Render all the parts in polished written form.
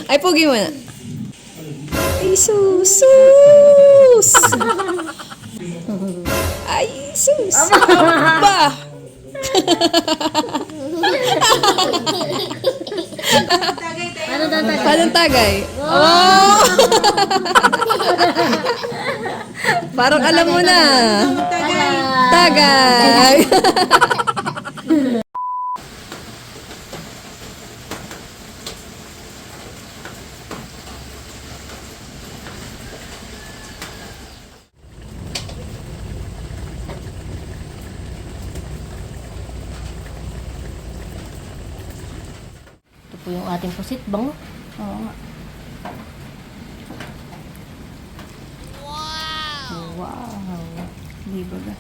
Ay, pugi mo na. Ay, sus! Ay, sus! Aba! Paano tagay? Oh! Parang alam mo na. Tagay! Ito po yung ating pusit. Bango. Oo nga. Wow! Di ba ba?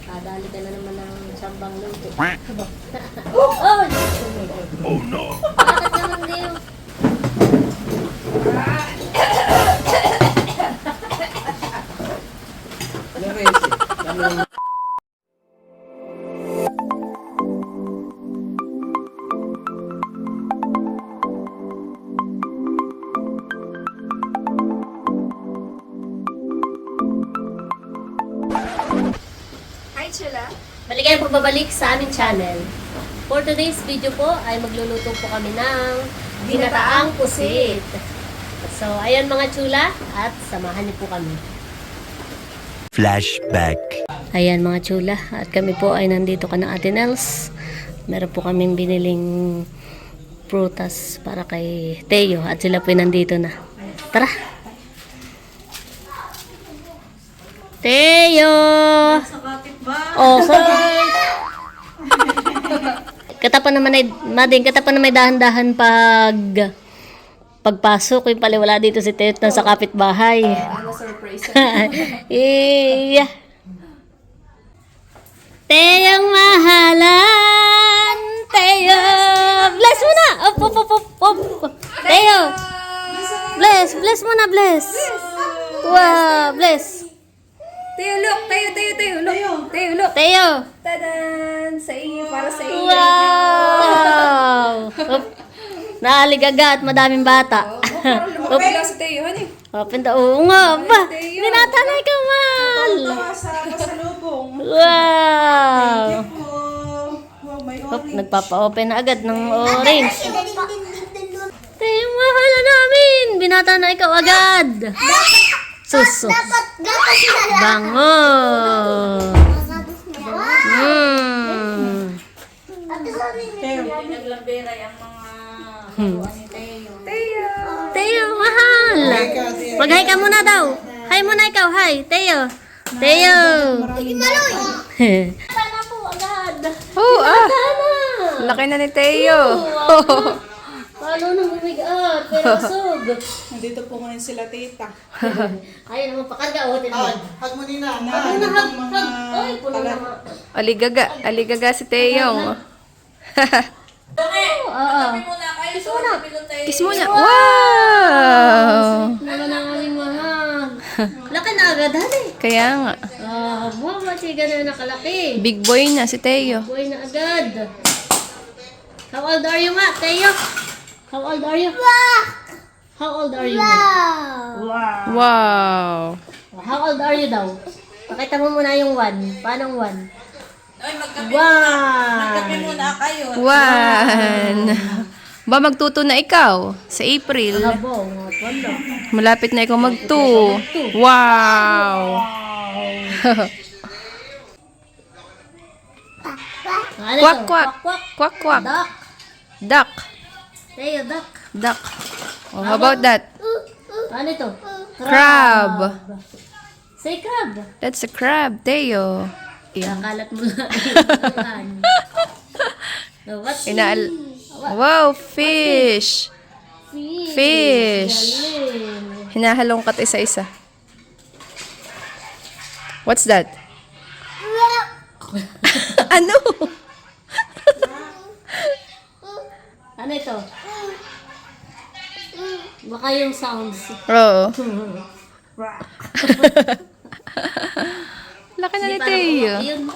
Kadali ka na naman ng sambang luto. Oh no! Bakit naman Leo? Hi, Chula. Maligayang pagbabalik sa aming channel. For today's video po ay magluluto po kami ng ginataang pusit. So, ayan mga chula at samahan niyo po kami. Flashback. Ayan mga chula at kami po ay nandito ka na Ate Nels. Meron po kaming biniling prutas para kay Teo at sila po ay nandito na. Tara! Teo! Okay! Katapan naman ay, Mading, katapan na may dahan-dahan pagpasok. Yung pala wala dito si Teo na sa kapitbahay. Surprise. Iya. Teyong mahalan, Teo. Bless mo na. Op, op, op, op, op. Teo. Bless mo na, bless. Wow, bless. Teo, look! Teo, look! Teo, look! Teo. Tadan! Sa iyo, para sa iyo. Wow. Op. Naaligaga at madaming bata. Lumapit lang si Teo, honey. Open the, oo nga ba? Binatanay ka, Mal. Wow. Hop, nagpapa-open na agad ng orange. Tayo mahal na namin. Binata na ikaw agad. Suso. Bango. Teo, mahal. Mag-hi ka muna daw. Hi muna ikaw, hi. Teo. Teo. Sana po agad. Oh, ah! Sana. Laki na ni Teo. Paano na bumigat? Pero usog. Nandito po ngayon sila tita. Ayaw naman pakarga. O, tinaman. Hag mo nina. Ano hag? Ay, puno na nga. Aligaga si Teo. Oo. Kiss mo na. Wow! Wala na kaming mahal. Laki na agad, hali. Kaya nga. Wow, mati ganun nakalaki. Big boy na si Teo. Boy na agad. How old are you nga, Teo? How old are you? How old are you? Wow! How old are you daw? Pakita mo muna yung one. Paano one? Ay, magkape One. muna kayo. One! Ba magtuto na ikaw sa April? Abo, nga pala. Malapit na ikaw mag-2. Wow! Ano Kwak, to? kwak. Kwak, Kwak, kwak. Duck. Duck. Teo, duck. Duck. Oh, how about that? Ano ito? Crab. Say crab. That's a crab, Teo. Nakalat mo na. What's Wow, fish. Fish. Galing. Hinahalongkat isa-isa. What's that? Ano? Ano ito? Baka yung sounds. Oo. Laki na ni Hindi Teo. parang yun.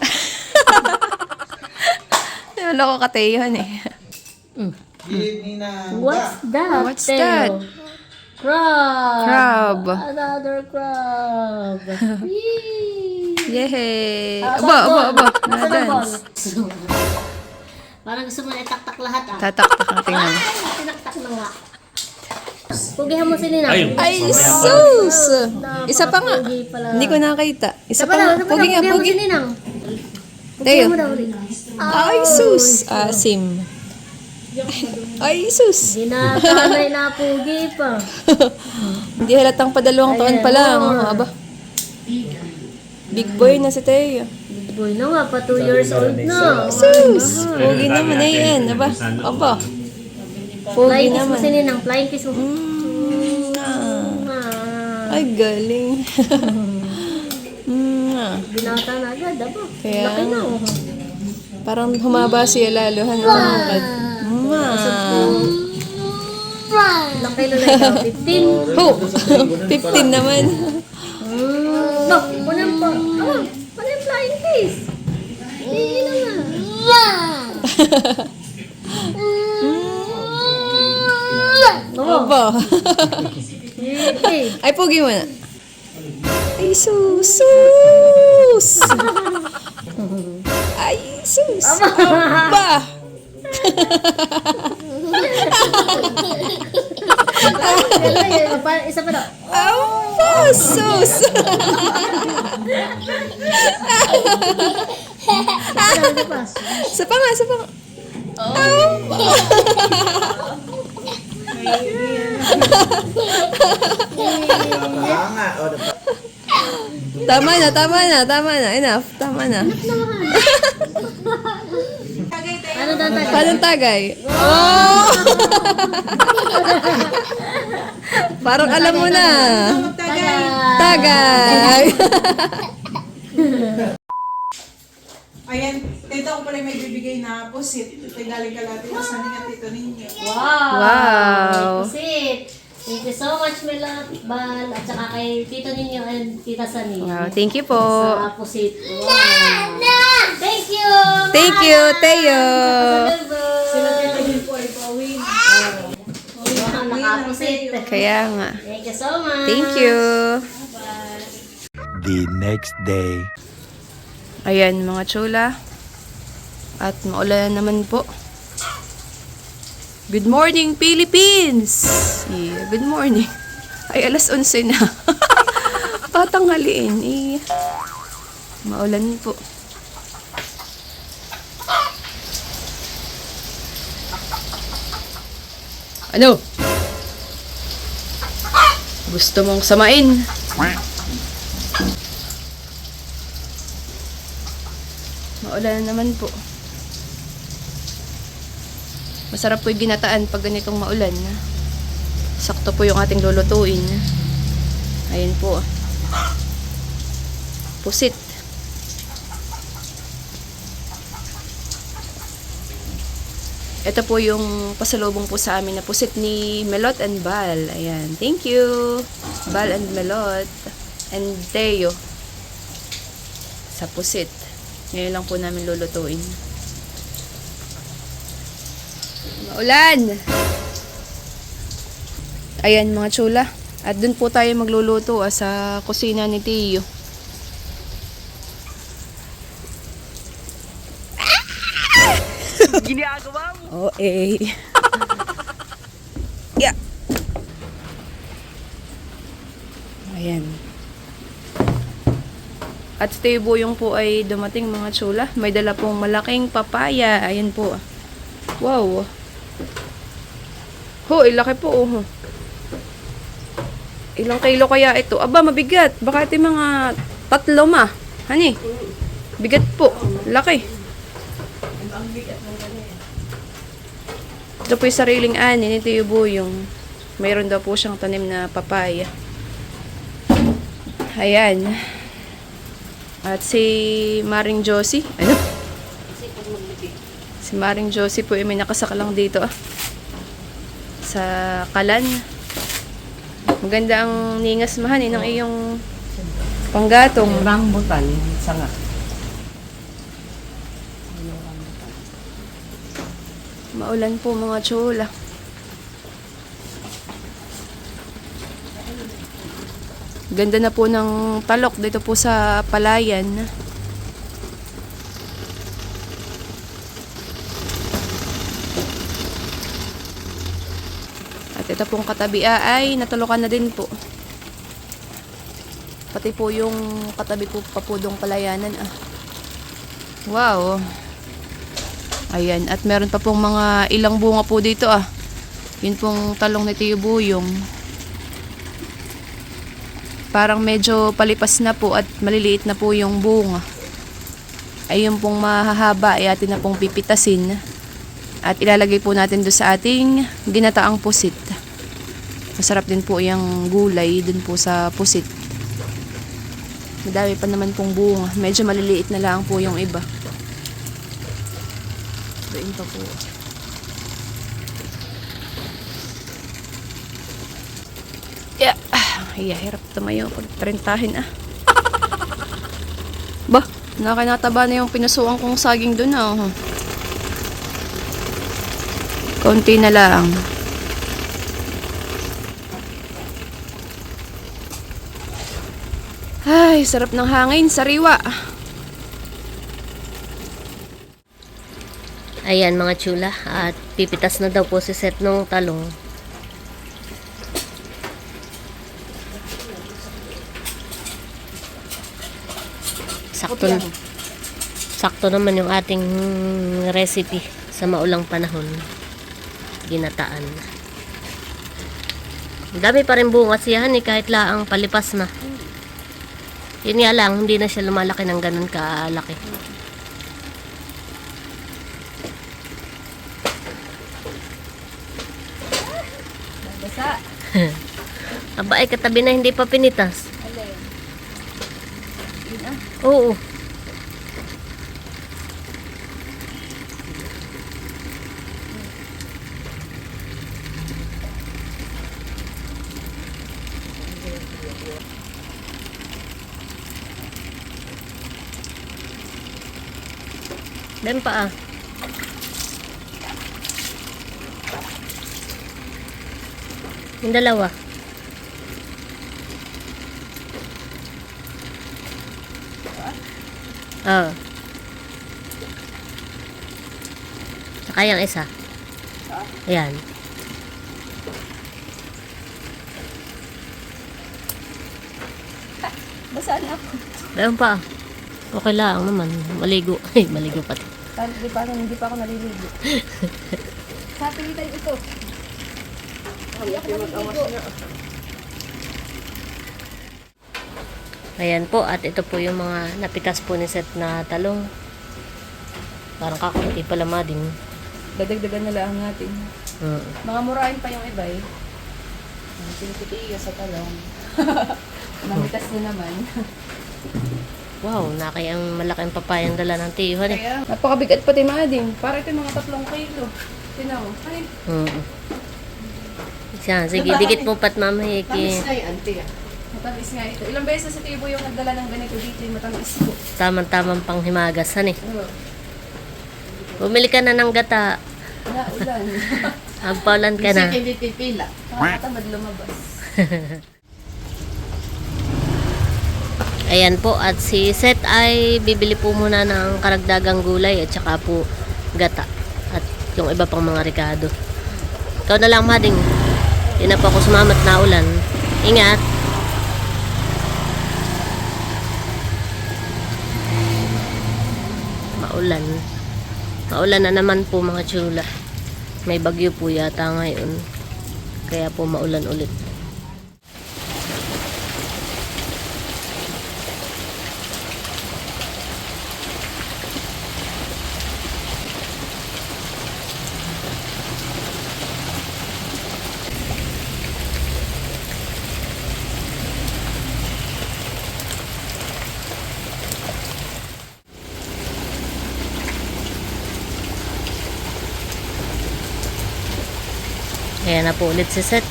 Loko ka Teo eh. Gilid ni na. What's that? What's Teo? that? Crab. Crab. Another crab. Yee. Yay! Ah, Aba, aba, aba. Saan ang Na-dance. ball? Parang gusto mo itaktak lahat ah. Tatak-tak natin naman. Tinaktak na nga. Pugihan mo si Ninang. Ay, sus! Isa pa nga. Pugi pala. Hindi ko nakita. Isa Isa pa nga. Pugi Pugi nga, mo pugi. si Ninang. Teo. Pugihan mo daw ulit. Ay, sus! Asim. Ay, sus! Dinatanay na pugi pa. Hindi halatang padalawang taon pa lang. Aba. Big boy na si Teo. Big boy na nga, pa 2 years old na. Sus! Pugi naman na yan. Aba. Aba. Pugi Flying kiss mo naman. si Ninang. Flying kiss mo. Ay, galing. Binata na agad, aba. Kaya Laki na oh. parang humaba siya lalo. Laki Laki na ikaw, 15. Ho! 15 naman. Ba, kunin po. Ah, kunin flying kiss. Hindi na nga. Aba. Hindi. Ay, pugi mo na. Ay, sus! Sus! Ay, sus! Aba! Isa pa daw. Aba! Sus! Sa pa nga, sa pa nga. Tama na, tama na, tama na. Enough, tama na. Ano daw tayo? Anong tagay? Oh! Parang alam mo na. Tagay. Ayan, tita ko pala may bibigay na pusit. Ito galing kalati na sa nga tito ninyo. Wow. Pusit. Thank you so much, Mela, Bal, at saka kay Tito Ninyo and Tita Sani. Wow, thank you po. Sa pusit. Wow. Thank you! Thank you, Teo. Sila tita din po ay pauwi. Nakapusit. Kaya nga. Thank you so much. Thank you. The next day. Ayan, mga chula. At maulan naman po. Good morning, Philippines! Yeah, good morning. Ay, alas 11 na. Patanghaliin. Eh. Maulan po. Ano? Gusto mong samain? Maulan na naman po. Masarap po yung ginataan pag ganitong maulan. Sakto po yung ating lulutuin. Ayan po. Pusit. Ito po yung pasalubong po sa amin na pusit ni Melot and Bal. Ayan. Thank you. Bal and Melot. And Teo. Sa pusit. Ngayon lang po namin lulutuin. Maulan! Ayan mga chula. At dun po tayo magluluto sa kusina ni Tio. Ginagawa mo? Oo, eh. Yeah. Ayan. At si Tio Boyong po ay dumating mga chula. May dala pong malaking papaya. Ayan po. Wow. Ho, ilaki po. Oh. Ilang kilo kaya ito? Aba, mabigat. Baka ito yung mga 3 ma. Hani? Bigat po. Laki. Ito po yung sariling ani ni Tio Boyong. Mayroon daw po siyang tanim na papaya. Ayan. At si Maring Josie. Ano? Si Maring Josie po ay may nakasakalang dito sa kalan. Maganda ang ningas mahan ng iyong panggatong. Rambutan, sanga. Maulan po mga chula. Ganda na po ng talok dito po sa palayan. At ito pong katabi ay natulukan na din po. Pati po yung katabi po papudong palayanan ah. Wow. Ayan, at meron pa pong mga ilang bunga po dito ah. Yun pong talong ni Tiyo Buyong. Parang medyo palipas na po at maliliit na po yung bunga. Ayun pong mahahaba ay atin na pong pipitasin. At ilalagay po natin doon sa ating ginataang pusit. Masarap din po yung gulay dun po sa pusit. Madami pa naman pong bunga. Medyo maliliit na lang po yung iba. Doon pa po. Yeah. Ay, hirap tumayo pag trentahin ah. Bah, nakanataba na yung pinasuan kong saging doon ah. Konti na lang. Ay, sarap ng hangin, sariwa. Ayan mga chula, at pipitas na daw po si Seth nung talong. Sakto naman yung ating recipe sa maulang panahon. Ginataan. Ang dami pa rin bunga siya kahit laang palipas na. Yun nga lang, hindi na siya lumalaki ng ganun kalaki. Basa. Aba ay katabi na hindi pa pinitas. Alin? Yun ah. Oo. Dan pa ah. Yung dalawa. Oo. Saka yung isa. Ayan. Basaan ako. Meron pa. Okay lang naman. Maligo. Ay, maligo pati. Hindi pa ako naliligo. Sa pilitan ito. Hindi ako naliligo. Ayan po. At ito po yung mga napitas po ni Seth na talong. Parang kakunti pala mading. Dadagdagan na lang natin. Mga murahin pa yung iba eh. Sinipitiyo sa talong. Namitas na naman. Wow, nakayang malaking papayang dala ng tiyuhan eh. Kaya, napakabigat pati mading. Para ito mga 3 kilo. Tinaw. Ay, Siya, sige, dikit mo pat mamahiki. matamis nga ito. Ilang beses sa tibo yung nagdala ng ganito dito yung matamis po. Tamang-tamang pang himagasan eh. Oo. Bumili ka na ng gata. Ulan. Agpaulan ka na. Hindi pipila. Nakakatamad lumabas. Ayan po, at si Seth ay bibili po muna ng karagdagang gulay at saka po gata. At yung iba pang mga rekado. Ikaw na lang, Mading. Hindi na po ako sumamat na ulan. Ingat. Maulan. Maulan na naman po mga chula. May bagyo po yata ngayon. Kaya po maulan ulit. Kaya na po ulit si Seth.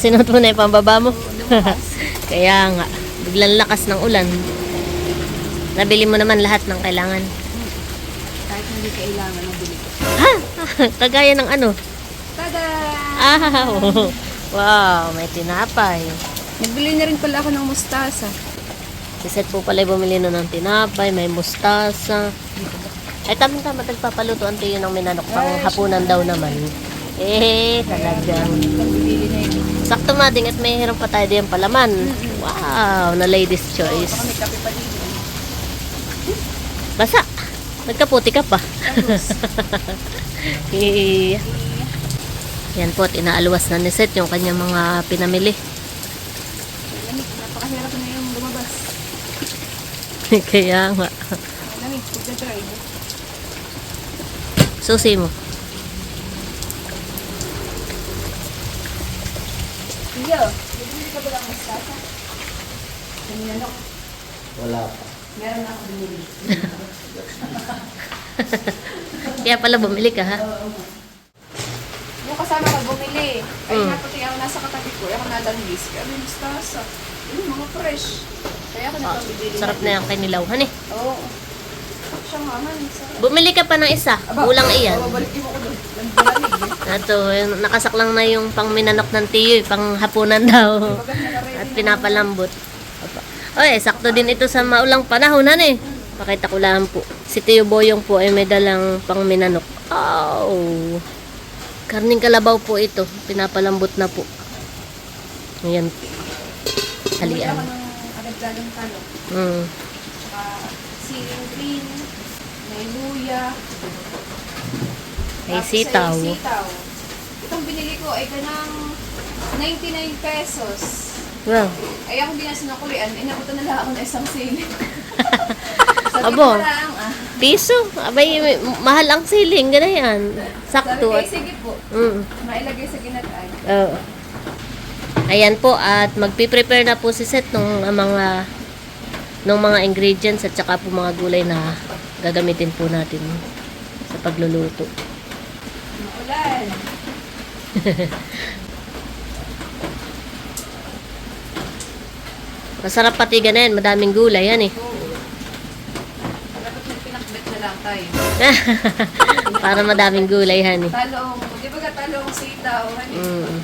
Sinot mo na yung pambaba mo. Kaya nga. Biglang lakas ng ulan. Nabili mo naman lahat ng kailangan. Kahit hindi kailangan ng bili ko. Ha? Kagaya ng ano? Tada! Ah, wow, may tinapay. Nagbili na rin pala ako ng mustasa. Si Seth po pala bumili na ng tinapay, may mustasa. Ay, tama-tama, nagpapalutuan tayo ng minanok pang hapunan daw naman. Talagang. Nagbili na ito. Sakto mading at may hirang pa tayo diyang palaman. Wow, na ladies choice. Baka may kape pa dito. Basa. Nagkaputi ka pa. Yan po, at inaaluwas na ni Seth yung kanyang mga pinamili. Lamig, napakahirap na yung lumabas. Kaya nga. Lamig, pagka-drive. Susi mo. Iyo, bibili ka ba ng mustasa? Minanok. Wala pa. Meron ako binili. Kaya pala bumili ka, ha? Yung kasama ko bumili. Ay napati ako nasa katabi ko. Ako nadangis. Kaya may mustasa. Mga fresh. Kaya ako nagpabibili. Sarap na yung kinilawhan eh. Oo. Siya nga man. Sarap. Bumili ka pa ng isa. Kulang iyan. Babalik mo ko doon. Lamig. Ito, nakasaklang na yung pang minanok ng tiyo, pang hapunan daw. At pinapalambot. Oy, sakto din ito sa maulang panahon, eh. Pakita ko lang po. Si Tiyo Boyong po ay may dalang pang minanok. Oh. Karning kalabaw po ito. Pinapalambot na po. Ayan. Bumili Halian. ako ng agad-gagang talong. Tsaka siling green. May luya. Ay, Tapos sitaw. ay sitaw. Itong binili ko ay ganang 99 pesos. Wow. Ay ako di na sinakulian, inabutan na lang ako na isang sili. Sabi Abo. ko lang, Piso. Abay, mahal ang siling. Ganayan. sabi Sakto. ko, At, sige po, mailagay sa ginataan. Oo. Ayan po, at magpiprepare na po si Seth ng mga ingredients at saka po mga gulay na gagamitin po natin sa pagluluto. Maulan. Masarap pati ganayan, madaming gulay yan eh. Dapat pinakbet na lang tayo. Para madaming gulay yan eh. Talong, di ba ka talong sitaw? Mm.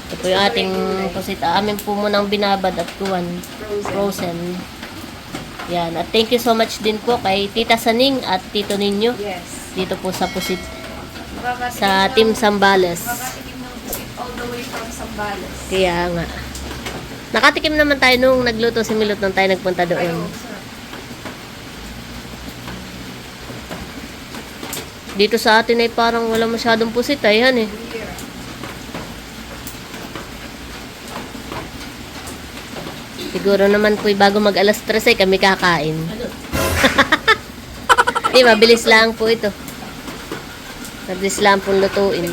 Ito po yung ating pusita. Amin po munang binabad at kuwan. Frozen. Yan. At thank you so much din po kay Tita Saning at Tito Ninyo. Yes. Dito po sa pusit. Makakatikim Sa ng- Team Sambales. Makakatikim ng pusit all the way from Sambales. Kaya nga. Nakatikim naman tayo nung nagluto si Milot nung tayo nagpunta Ay, doon. oo, sarap. Dito sa atin ay parang wala masyadong pusit. Ayan eh. Beer. Siguro naman po bago mag alas 3 ay kami kakain. Hindi, mabilis lang po ito. Mabilis lang pong lutuin.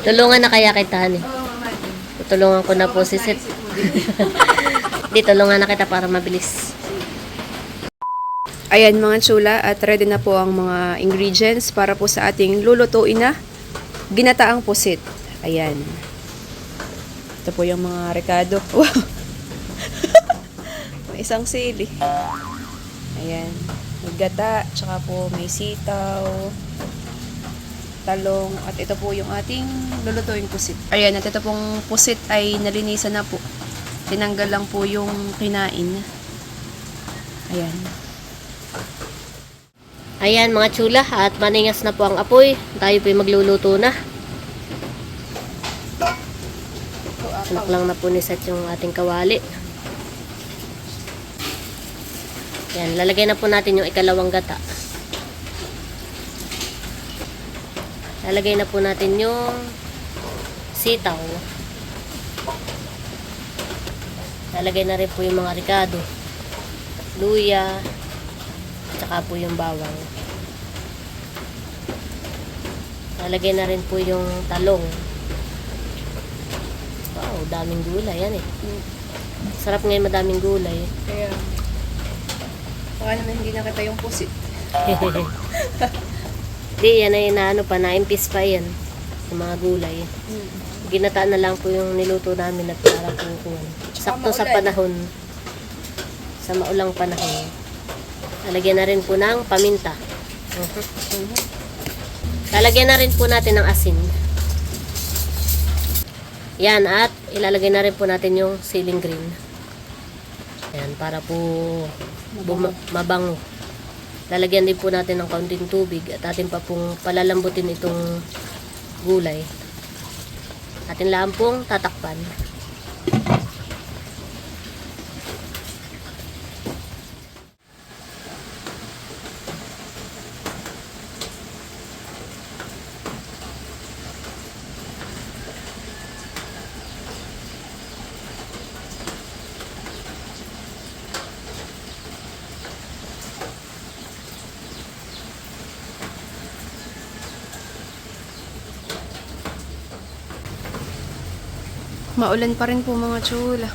Tulungan na kaya kita ni. Oo, mamagin. Tutulungan ko na po si Seth. Naisip mo din. Di, tulungan na kita para mabilis. Ayan mga chula, at ready na po ang mga ingredients para po sa ating lulutuin na ginataang pusit. Ayan. Ito po yung mga rekado. Wow! May isang sili. Ayan. May gata, tsaka po may sitaw, talong, at ito po yung ating lulutuin pusit. Ayan, at ito pong pusit ay nalinisan na po. Tinanggal lang po yung kinain. Ayan. Ayan mga chula, at maningas na po ang apoy. Tayo po'y magluluto na. Anak lang na po ni Seth yung ating kawali. Yan, lalagay na po natin yung ikalawang gata. Lalagay na po natin yung sitaw. Lalagay na rin po yung mga ricado. Luya. Tsaka po yung bawang. Lalagay na rin po yung talong. Wow, daming gulay yan eh. Sarap ngayon madaming gulay. Kaya, baka naman hindi nakita yung pusit. Di, yan ay naano pa, naimpis pa yan. Yung mga gulay. Ginataan na lang po yung niluto namin at para po kuwan. Sakto sa panahon. Sa maulang panahon. Lalagyan na rin po ng paminta. Lalagyan na rin po natin ng asin. Yan, at ilalagay na rin po natin yung ceiling green. Yan, para po mabango. Lalagyan din po natin ng kaunting tubig at atin pa pong palalambutin itong gulay. Atin lang pong tatakpan. Maulan pa rin po mga chula.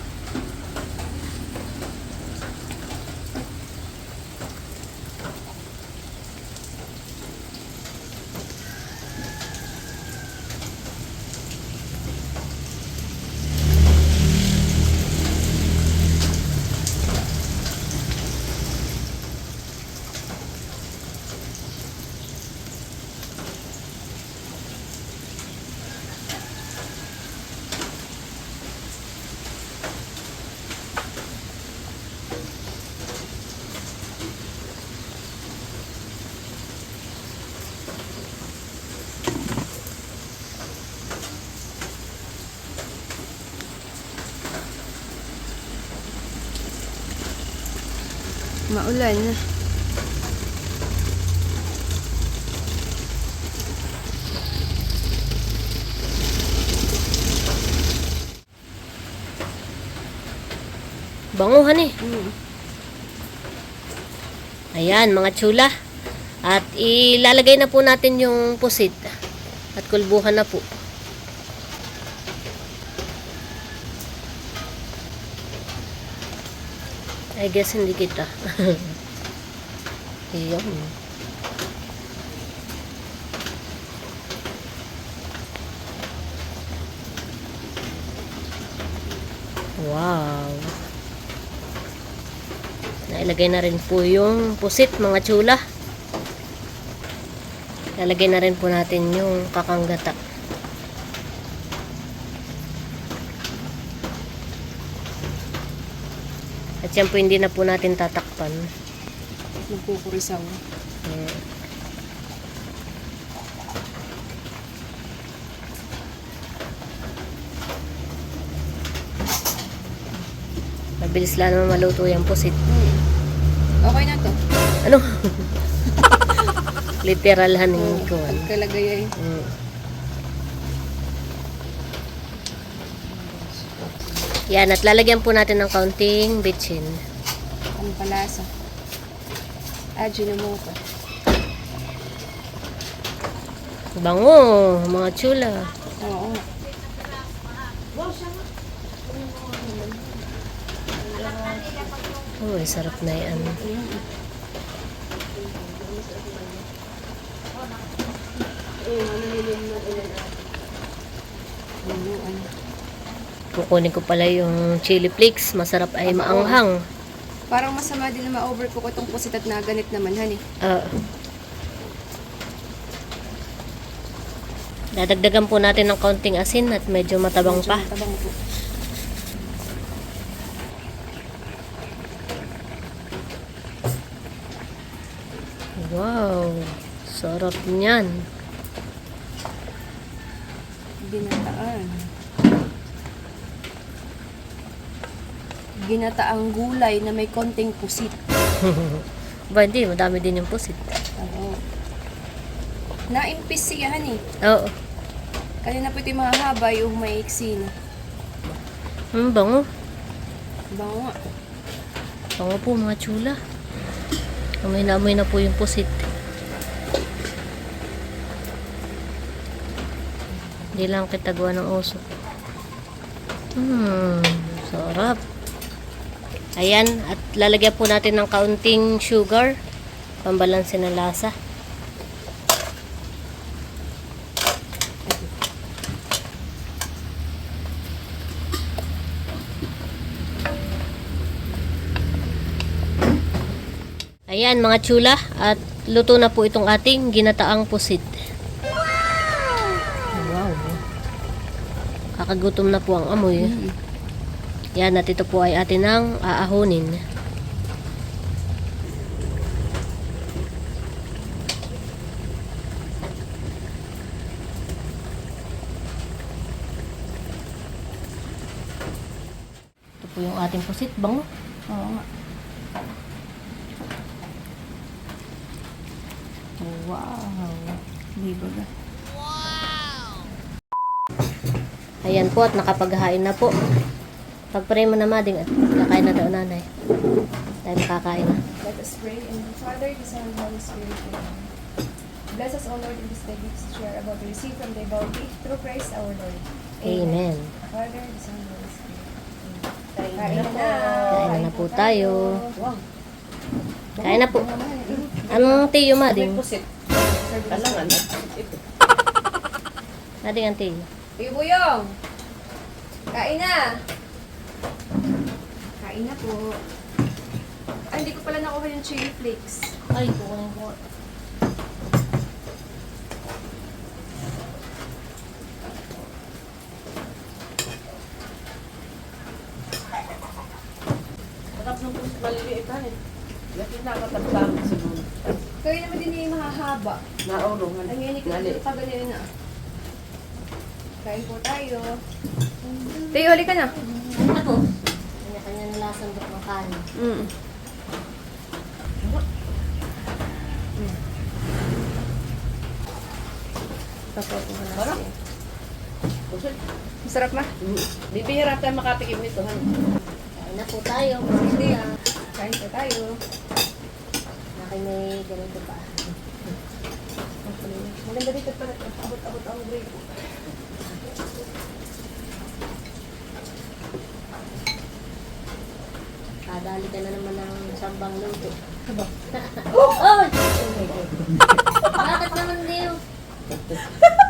Maulan. Banguhan eh. Ayan, mga chula. At ilalagay na po natin yung pusit. At kulbuhan na po. I guess hindi kita. Iyon. Wow. Nailagay na rin po yung pusit, mga chula. Lalagay na rin po natin yung kakanggata. At yan po hindi na po natin tatakpan. Nagkukurisaw. Mabilis lang naman maluto yung pusit. Okay na to. Ano? Literal haning ko. Pagkalagay ay. Yan, at lalagyan po natin ng kaunting bitchin. Ang palasa. Ajinomoto. Bango, mga chula. Oo. Uy, sarap na yan. Kukunin ko pala yung chili flakes. Masarap ay maanghang. Parang masama din na ma-overcook itong pusit at naganit naman, honey. Dadagdagan po natin ng kaunting asin at medyo matabang pa. Tabang po. Wow, sarap niyan. Ginataan. Ginataang gulay na may konting pusit. Ba, hindi. Madami din yung pusit. Oo. Naimpis siya, honey. Oo. Kanina po ito yung mahaba, yung may iksi na. Bango. Bango nga. Bango po, mga chula. Amoy na po yung pusit. Hindi lang kita gawa ng usok. Sarap. Ayan, at lalagyan po natin ng kaunting sugar. Pambalansin ng lasa. Ayan mga chula, at luto na po itong ating ginataang pusit. Wow. Kakagutom na po ang amoy. Yan, at ito po ay atin ang aahonin. Ito po yung ating pusit, bango. Oo nga. Wow. Libo ba? Ayan po, at nakapaghain na po. Pagpray mo na, Mading, at kakain na daw nanay. Tayo makakain na. Let us pray in the Father, the Son, and the Holy Spirit. Amen. Bless us, O Lord, in this day gifts which we are about to receive from thy bounty through Christ our Lord. Amen. Father, the Son, and the Holy Spirit. Amen. Kain na po tayo. Kain na po. Anong tiyo, Mading? Kalangan. Mading ang tiyo. Uy, Buyong! Kain na! Kain na po. Ay, hindi ko pala nakuha yung chili flakes. Ay, kukunin ko. Tapos nung maliliit na eh. Lakin nakatagtang siguro. Kaya naman din yung mahahaba. Naulungan. Ang yan, kaganyan na. Kain po tayo. Tayo, huli ka na. Ano po? Kanya-kanya na lasang dok ng kanin. Parang? Kusol. Masarap ma? Bibihira tayo makatikim nito. Kain na po tayo. Hindi. Kain po tayo. Nakin may ganito pa. Maganda dito pala. Abot-abot ang break. Kadali ka na naman ng sambang luto. Oh! Bakit naman Leo?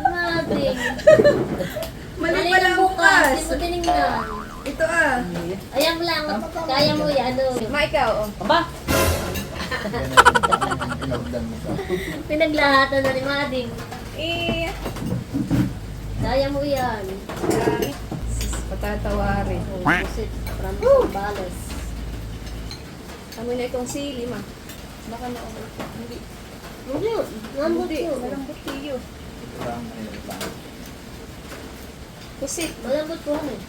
Mading. Mali pala ang bukas. Hindi mo tinignan. Ito ah. Ayan lang. Kaya mo yan. Ano? Ma, ikaw oh. Aba! Pinaglahatan na ni Mading. Eh. Kaya mo yan. Patatawarin. Pusit. From Zambales. Amoy na itong sili ma. Baka na hindi. Hindi. Nambot Hindi. yun. Malambot tiyo. Pusit. Malambot po kami.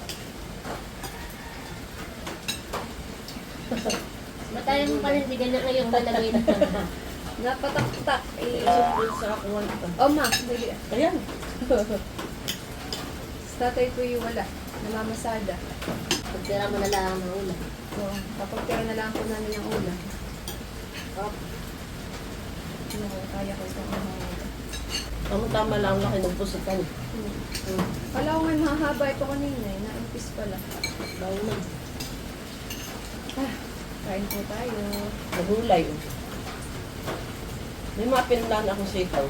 Mataya mo panindigan na ngayong balagay na. Napatak-tak. Eh. Sa kakuha nito. Oh ma. Dali. Ayan. Sa tatay ko yung wala. Namamasada. Pagtira mo na lang ang ulam. So, kapag tira na lang po namin yung ulam. Kaya ko itong Tama-tama lang ang laki ng pusikan. Kala ko nga mahaba ito kanina eh. Naimpis pala. Bago na. Kain po tayo. Nagulay. Oh. May mga pinundahan akong sitaw.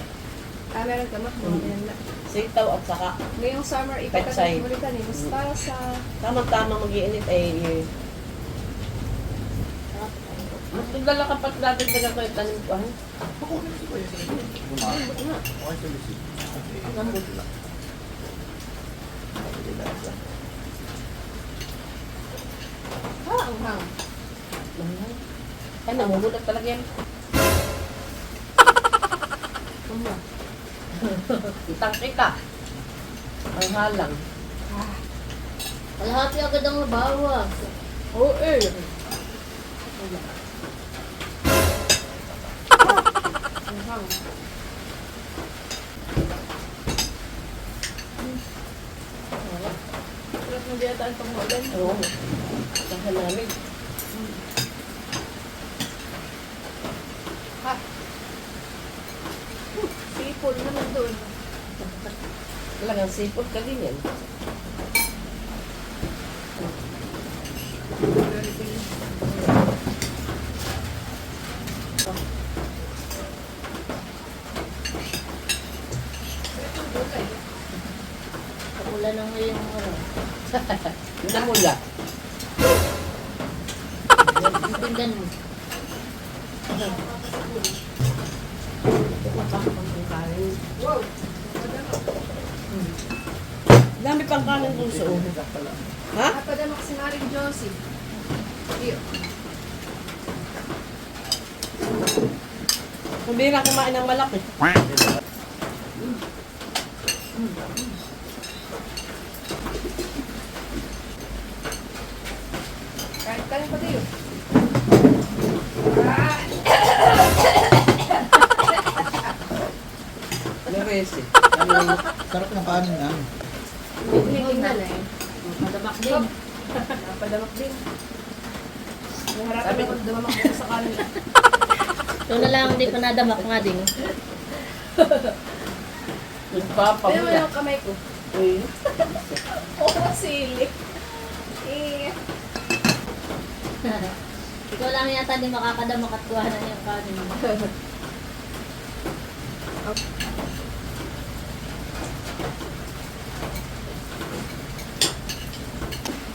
Meron ka ma? Mga Sitaw at saka ngayong summer, Petsay. ipagkakas mo rin ka ni Mustasa. tamang-tamang mag-iinit ay magdala ka pa dadagdagan ko yung tanim ko. Lambot na. Ang hang. Ay, namugulat talaga yan. Itangki ka. Ang halang. Kalahati agad ang nabawas. Oo eh. Ang hang. Sarap na diyata ang panghulan. Oo. Saka namin. Sipol naman doon. Talagang sipot ka din yan. Kapula na ngayong ano. Namula. Tingnan mo. Dami pang kanin dun sa ulo. Ha? Napadamak si Maring Josie. Iyo. Hindi na kumain ng malaki. Kahit kanin pa tayo. Neresi. Sarap ng kanin na. Tingnan eh. Madamak din. Napadamak din. Sabi ko, dumamak ko sa kanin. Ito na lang, hindi pa nadamak nga din. Pero mo Nagpapabula. yung kamay ko. Uy. Oo, sili. Eh. Ikaw lang yata di makakadamak at kuhanan yung kanin.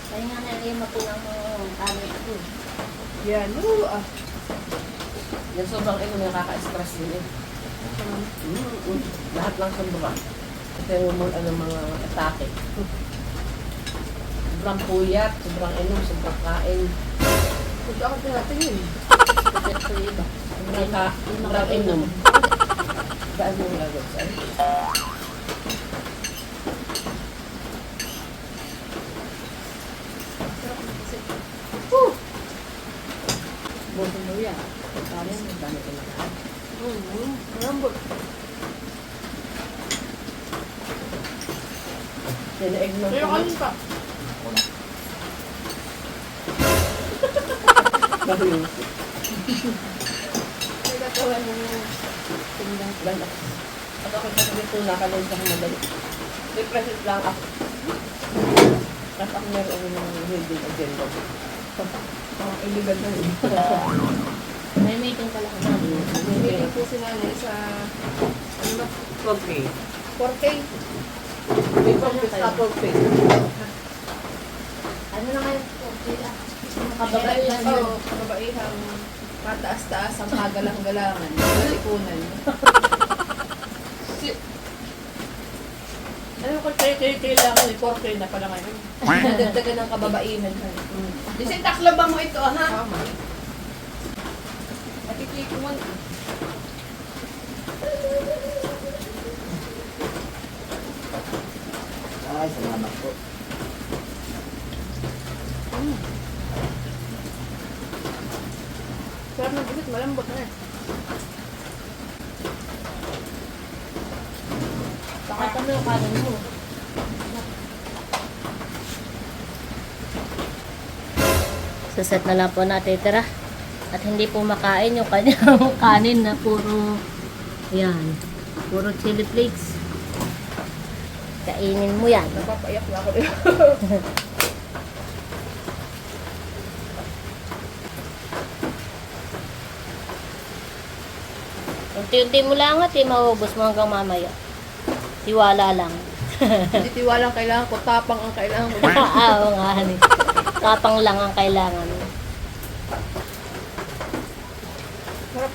Kaya nga na yung mapulang mo kanin ito. Yan. Yung sobrang ino nakaka-stress din eh. Lahat ng sobrang. Ito yung mga atake. Sobrang puyat, sobrang inom, sobrang kain. Kung ako tinatingin. Ito yung iba. Sobrang inom. Daan yung gagawin sa'yo. Boto mo yan. Kanin, dami ko na kain. Malambot. Dinaig ng Pero kanin pa. Bahiyos. May katawan mo yung tingnan. Lala. At ako kasi dito nakalim sa madali. Depression lang ako. Tapos ako meron ng hidden agenda. Oh, illegal na yun. May meeting pala ako. Meeting po si nanay sa, ano ba? Okay. 4K. May purpose sa purpose. Ano na ngayon? Okay lang. Kababaihan. Oo, kababaihang mataas-taas ang kagalang-galangan. Malikunan. Ano ko kailangan ni 4K na pala ngayon. Nadagdagan ng kababaihan. Disintax lang ba mo ito, ha? Tama. At i-click mo. Ay, salamat po. Sarap ng bisit, malambot na eh. Pakita mo yung kanin mo. Saset na lang po natin tira. At hindi po makain yung kanyang kanin na puro, yan, puro chili flakes. Kainin mo yan. Napapaiyak na ako rin. Unti-unti mo lang at maubos mo hanggang mamaya. Tiwala lang. Hindi tiwalang kailangan ko, tapang ang kailangan ko. Oo nga, honey. Tapang lang ang kailangan. Sarap.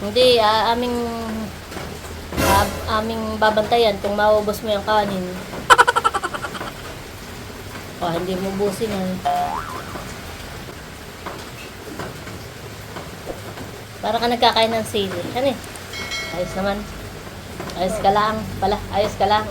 Hindi, aming babantayan kung maubos mo yung kanin. O, hindi mo busin yan. Para ka nagkakain ng sili. Ano eh? Ayos naman. Ayos ka lang. Pala, ayos ka lang.